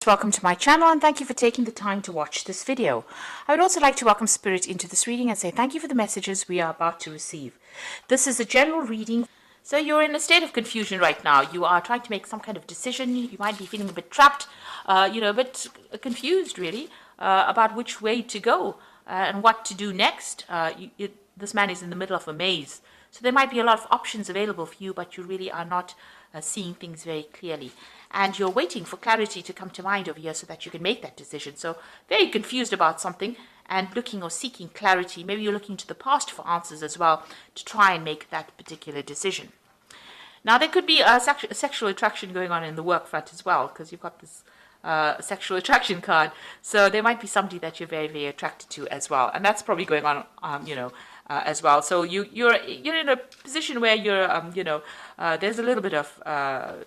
Welcome to my channel and thank you for taking the time to watch this video. I would also like to welcome Spirit into this reading and say thank you for the messages we are about to receive. This is a general reading. So you're in a state of confusion right now. You are trying to make some kind of decision. You might be feeling a bit trapped, a bit confused really about which way to go and what to do next. This man is in the middle of a maze. So there might be a lot of options available for you, but you really are not seeing things very clearly. And you're waiting for clarity to come to mind over here so that you can make that decision. So very confused about something and looking or seeking clarity. Maybe you're looking to the past for answers as well to try and make that particular decision. Now, there could be a sexual attraction going on in the work front as well, because you've got this sexual attraction card. So there might be somebody that you're very, very attracted to as well. And that's probably going on, as well. So you're in a position where you're, there's a little bit of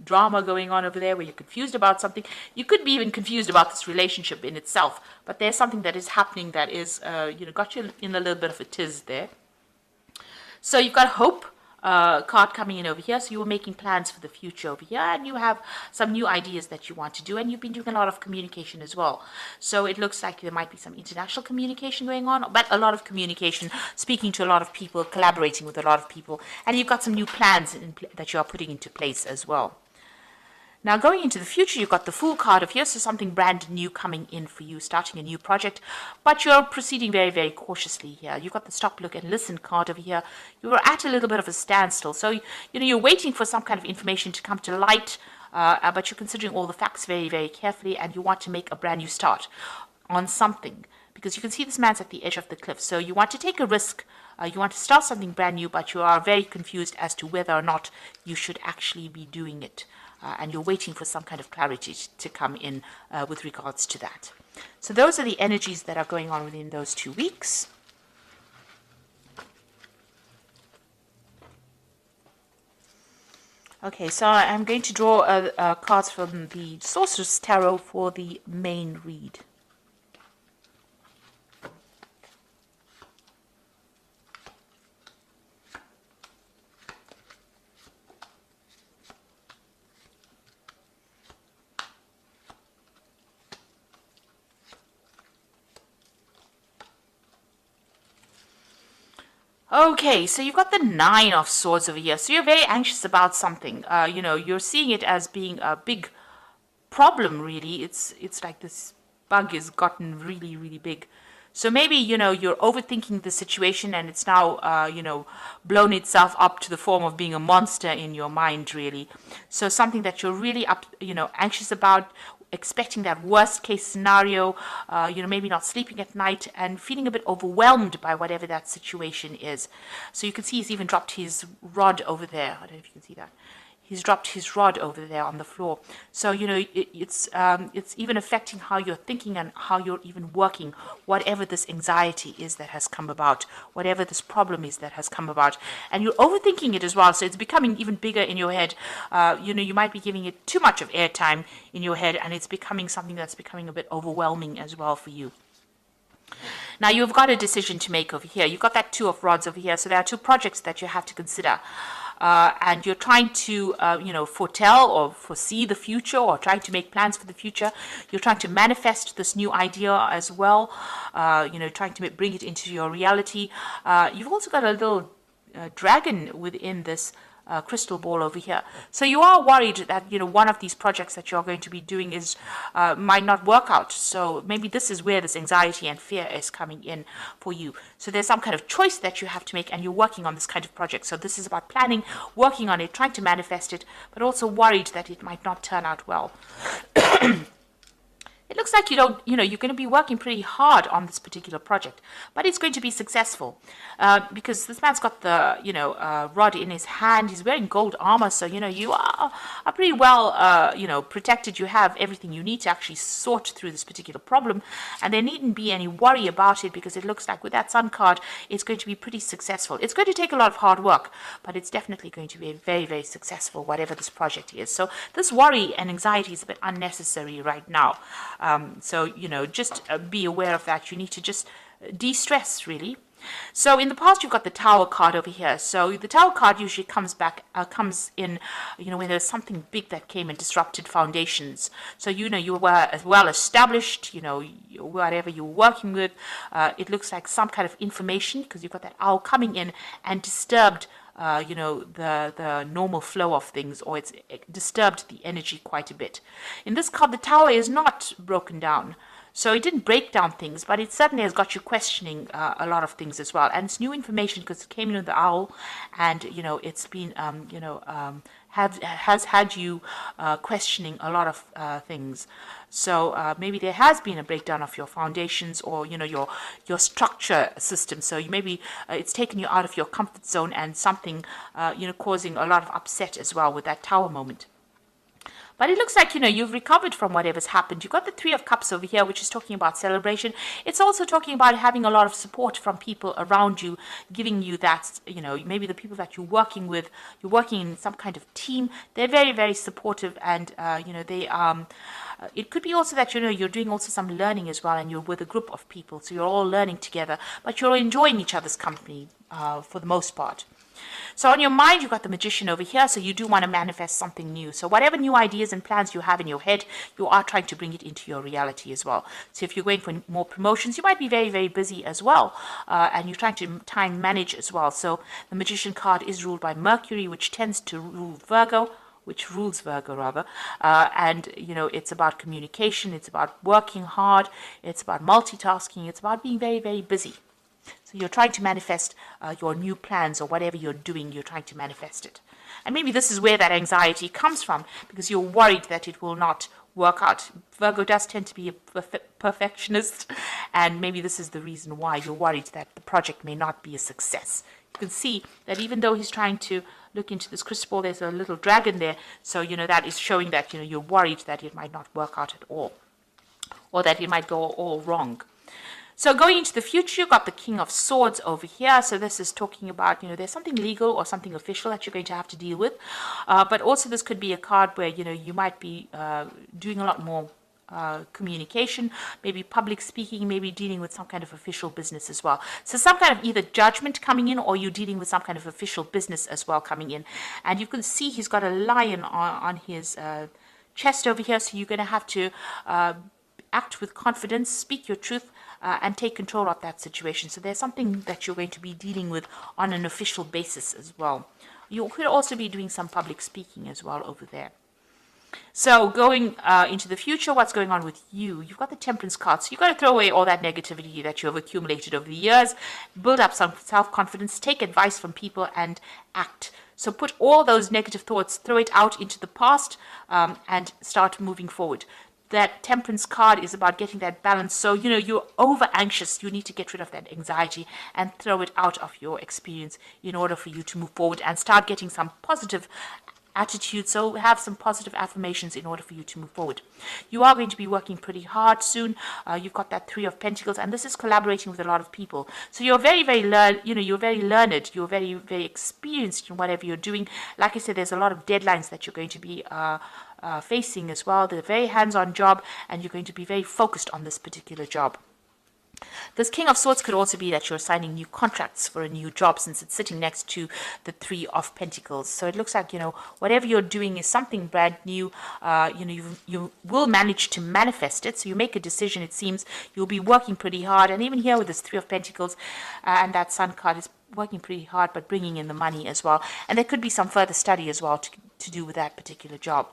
drama going on over there where you're confused about something. You could be even confused about this relationship in itself, but there's something that is happening that is, got you in a little bit of a tiz there. So you've got hope card coming in over here. So you were making plans for the future over here, and you have some new ideas that you want to do, and you've been doing a lot of communication as well. So it looks like there might be some international communication going on, but a lot of communication, speaking to a lot of people, collaborating with a lot of people, and you've got some new plans that you are putting into place as well. Now, going into the future, you've got the Fool card of here, so something brand new coming in for you, starting a new project, but you're proceeding very, very cautiously here. You've got the Stop, Look, and Listen card over here. You're at a little bit of a standstill, so you're waiting for some kind of information to come to light, but you're considering all the facts very, very carefully, and you want to make a brand new start on something, because you can see this man's at the edge of the cliff, so you want to take a risk. You want to start something brand new, but you are very confused as to whether or not you should actually be doing it. And you're waiting for some kind of clarity to come in with regards to that. So those are the energies that are going on within those 2 weeks. Okay, so I'm going to draw cards from the Sorcerer's Tarot for the main read. Okay, so you've got the Nine of Swords over here. So you're very anxious about something. You're seeing it as being a big problem, really. It's like this bug has gotten really, really big. So maybe, you're overthinking the situation and it's now, blown itself up to the form of being a monster in your mind, really. So something that you're really anxious about, expecting that worst case scenario, maybe not sleeping at night and feeling a bit overwhelmed by whatever that situation is. So you can see he's even dropped his rod over there. I don't know if you can see that. He's dropped his rod over there on the floor. So, it's even affecting how you're thinking and how you're even working, whatever this anxiety is that has come about, whatever this problem is that has come about. And you're overthinking it as well, so it's becoming even bigger in your head. You might be giving it too much of airtime in your head, and it's becoming something that's becoming a bit overwhelming as well for you. Now, you've got a decision to make over here. You've got that Two of Rods over here, so there are two projects that you have to consider. And you're trying to, foretell or foresee the future, or trying to make plans for the future. You're trying to manifest this new idea as well, trying to bring it into your reality. You've also got a little dragon within this crystal ball over here. So you are worried that, one of these projects that you're going to be doing is might not work out. So maybe this is where this anxiety and fear is coming in for you. So there's some kind of choice that you have to make, and you're working on this kind of project. So this is about planning, working on it, trying to manifest it, but also worried that it might not turn out well. It looks like you're going to be working pretty hard on this particular project, but it's going to be successful because this man's got the, rod in his hand. He's wearing gold armor, so, you are pretty well, protected. You have everything you need to actually sort through this particular problem, and there needn't be any worry about it because it looks like with that Sun card, it's going to be pretty successful. It's going to take a lot of hard work, but it's definitely going to be very, very successful, whatever this project is. So this worry and anxiety is a bit unnecessary right now. So, just be aware of that. You need to just de-stress, really. So in the past, you've got the Tower card over here. So the Tower card usually comes in, when there's something big that came and disrupted foundations. So, you were well established, whatever you were working with. It looks like some kind of information, because you've got that owl coming in and disturbed the normal flow of things, or it disturbed the energy quite a bit. In this card, the Tower is not broken down. So it didn't break down things, but it certainly has got you questioning a lot of things as well. And it's new information because it came in with the owl, and it's been has had you questioning a lot of things. So maybe there has been a breakdown of your foundations, or your structure system. So maybe it's taken you out of your comfort zone, and something causing a lot of upset as well with that Tower moment. But it looks like, you've recovered from whatever's happened. You've got the Three of Cups over here, which is talking about celebration. It's also talking about having a lot of support from people around you, giving you that, maybe the people that you're working with, you're working in some kind of team. They're very, very supportive, and, it could be also that, you're doing also some learning as well, and you're with a group of people. So you're all learning together, but you're enjoying each other's company for the most part. So on your mind, you've got the Magician over here, so you do want to manifest something new. So whatever new ideas and plans you have in your head, you are trying to bring it into your reality as well. So if you're going for more promotions, you might be very, very busy as well, and you're trying to time manage as well. So the Magician card is ruled by Mercury, which tends to rule Virgo, which rules Virgo rather, and it's about communication, it's about working hard, it's about multitasking, it's about being very, very busy. So you're trying to manifest your new plans, or whatever you're doing, you're trying to manifest it. And maybe this is where that anxiety comes from, because you're worried that it will not work out. Virgo does tend to be a perfectionist, and maybe this is the reason why you're worried that the project may not be a success. You can see that even though he's trying to look into this crystal ball, there's a little dragon there. So, that is showing that, you're worried that it might not work out at all, or that it might go all wrong. So going into the future, you've got the King of Swords over here. So this is talking about, there's something legal or something official that you're going to have to deal with. But also this could be a card where, you might be doing a lot more communication, maybe public speaking, maybe dealing with some kind of official business as well. So some kind of either judgment coming in, or you're dealing with some kind of official business as well coming in. And you can see he's got a lion on his chest over here. So you're going to have to act with confidence, speak your truth, and take control of that situation. So there's something that you're going to be dealing with on an official basis as well. You could also be doing some public speaking as well over there. So going into the future, what's going on with you? You've got the Temperance card. So you've got to throw away all that negativity that you have accumulated over the years, build up some self-confidence, take advice from people, and act. So put all those negative thoughts, throw it out into the past, and start moving forward. That Temperance card is about getting that balance. So, you're over anxious. You need to get rid of that anxiety and throw it out of your experience in order for you to move forward and start getting some positive attitude. So have some positive affirmations in order for you to move forward. You are going to be working pretty hard soon. You've got that Three of Pentacles, and this is collaborating with a lot of people. So you're very, very you're very learned. You're very, very experienced in whatever you're doing. Like I said, there's a lot of deadlines that you're going to be facing as well. They're a very hands-on job, and you're going to be very focused on this particular job. This King of Swords could also be that you're signing new contracts for a new job, since it's sitting next to the Three of Pentacles. So it looks like, whatever you're doing is something brand new. You will manage to manifest it. So you make a decision, it seems. You'll be working pretty hard. And even here with this Three of Pentacles and that Sun card is working pretty hard, but bringing in the money as well. And there could be some further study as well to do with that particular job.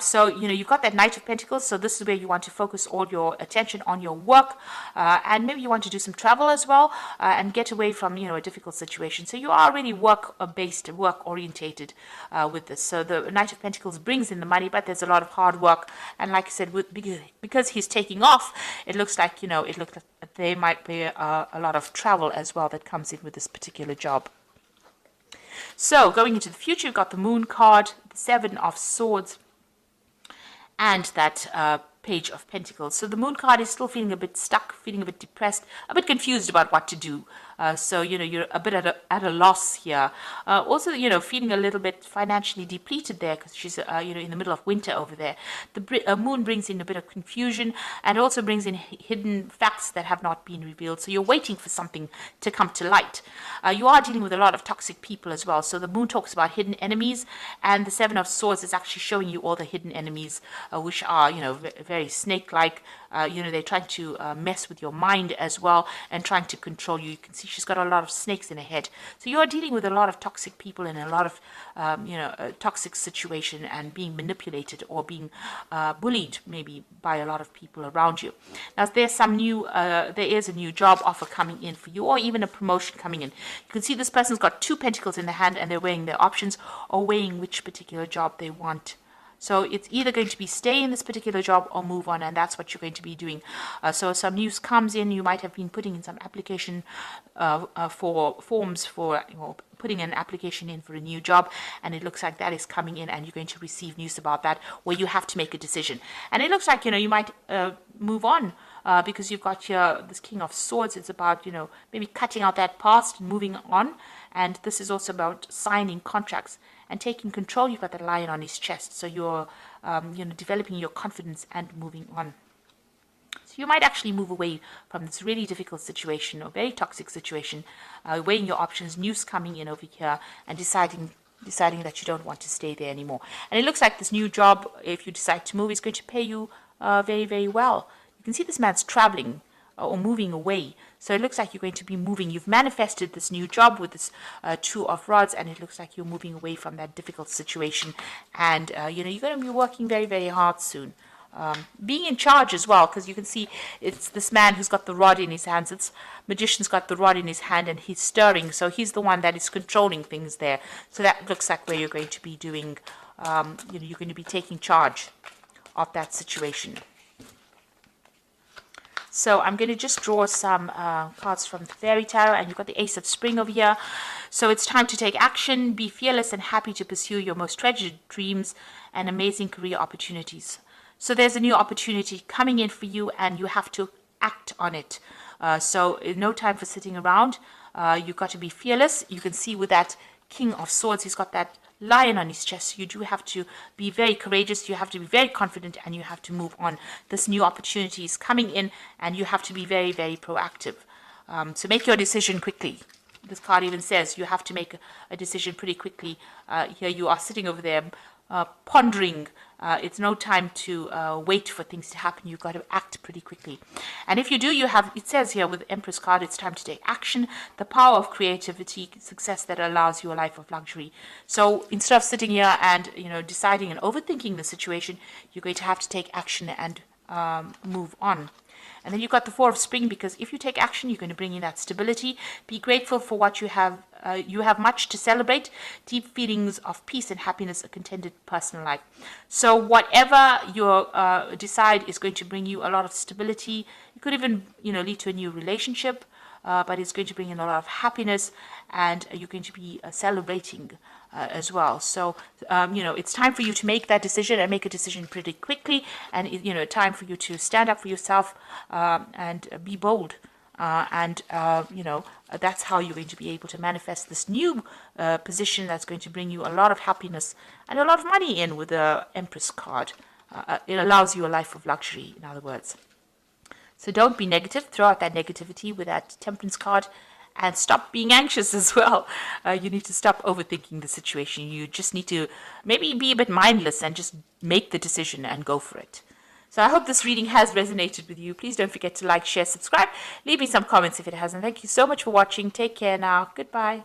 So, you've got that Knight of Pentacles. So this is where you want to focus all your attention on your work. And maybe you want to do some travel as well, and get away from, a difficult situation. So you are really work-based, work-orientated with this. So the Knight of Pentacles brings in the money, but there's a lot of hard work. And like I said, because he's taking off, it looks like, there might be a lot of travel as well that comes in with this particular job. So going into the future, you've got the Moon card, the Seven of Swords, and that Page of Pentacles. So the Moon card is still feeling a bit stuck, feeling a bit depressed, a bit confused about what to do. So, you're a bit at a loss here. Also, feeling a little bit financially depleted there because she's, in the middle of winter over there. The Moon brings in a bit of confusion and also brings in hidden facts that have not been revealed. So you're waiting for something to come to light. You are dealing with a lot of toxic people as well. So the Moon talks about hidden enemies, and the Seven of Swords is actually showing you all the hidden enemies, which are, very snake-like. They're trying to mess with your mind as well and trying to control you. You can see she's got a lot of snakes in her head. So you're dealing with a lot of toxic people in a lot of, a toxic situation and being manipulated or being bullied maybe by a lot of people around you. Now, there's there is a new job offer coming in for you, or even a promotion coming in. You can see this person's got 2 pentacles in the hand and they're weighing their options or weighing which particular job they want. So it's either going to be stay in this particular job or move on, and that's what you're going to be doing. So some news comes in. You might have been putting in some application for forms for putting an application in for a new job, and it looks like that is coming in, and you're going to receive news about that where you have to make a decision. And it looks like you might move on. Because you've got here this King of Swords. It's about, maybe cutting out that past and moving on. And this is also about signing contracts and taking control. You've got the lion on his chest. So you're, developing your confidence and moving on. So you might actually move away from this really difficult situation or very toxic situation, weighing your options, news coming in over here, and deciding that you don't want to stay there anymore. And it looks like this new job, if you decide to move, is going to pay you very, very well. You can see this man's traveling or moving away. So it looks like you're going to be moving. You've manifested this new job with this 2 of Rods, and it looks like you're moving away from that difficult situation. And, you're going to be working very, very hard soon. Being in charge as well, because you can see it's this man who's got the rod in his hands. It's Magician's got the rod in his hand and he's stirring. So he's the one that is controlling things there. So that looks like where you're going to be doing, you're going to be taking charge of that situation. So I'm going to just draw some cards from the Fairy Tarot, and you've got the Ace of Spring over here. So it's time to take action, be fearless and happy to pursue your most treasured dreams and amazing career opportunities. So there's a new opportunity coming in for you, and you have to act on it. So no time for sitting around. You've got to be fearless. You can see with that King of Swords, he's got that lion on his chest. You do have to be very courageous. You have to be very confident, and you have to move on. This new opportunity is coming in, and you have to be very, very proactive. So make your decision quickly. This card even says you have to make a decision pretty quickly. Here you are sitting over there pondering. It's no time to wait for things to happen. You've got to act pretty quickly. And if you do, it says here with the Empress card, it's time to take action. The power of creativity, success that allows you a life of luxury. So instead of sitting here and, deciding and overthinking the situation, you're going to have to take action and move on. And then you've got the Four of Spring, because if you take action, you're going to bring in that stability. Be grateful for what you have. You have much to celebrate. Deep feelings of peace and happiness, a contented personal life. So whatever you decide is going to bring you a lot of stability. It could even, lead to a new relationship, but it's going to bring in a lot of happiness, and you're going to be celebrating as well. So, it's time for you to make that decision, and make a decision pretty quickly. And, time for you to stand up for yourself and be bold. That's how you're going to be able to manifest this new position that's going to bring you a lot of happiness and a lot of money in with the Empress card. It allows you a life of luxury, in other words. So don't be negative. Throw out that negativity with that Temperance card. And stop being anxious as well. You need to stop overthinking the situation. You just need to maybe be a bit mindless and just make the decision and go for it. So I hope this reading has resonated with you. Please don't forget to like, share, subscribe. Leave me some comments if it hasn't. Thank you so much for watching. Take care now. Goodbye.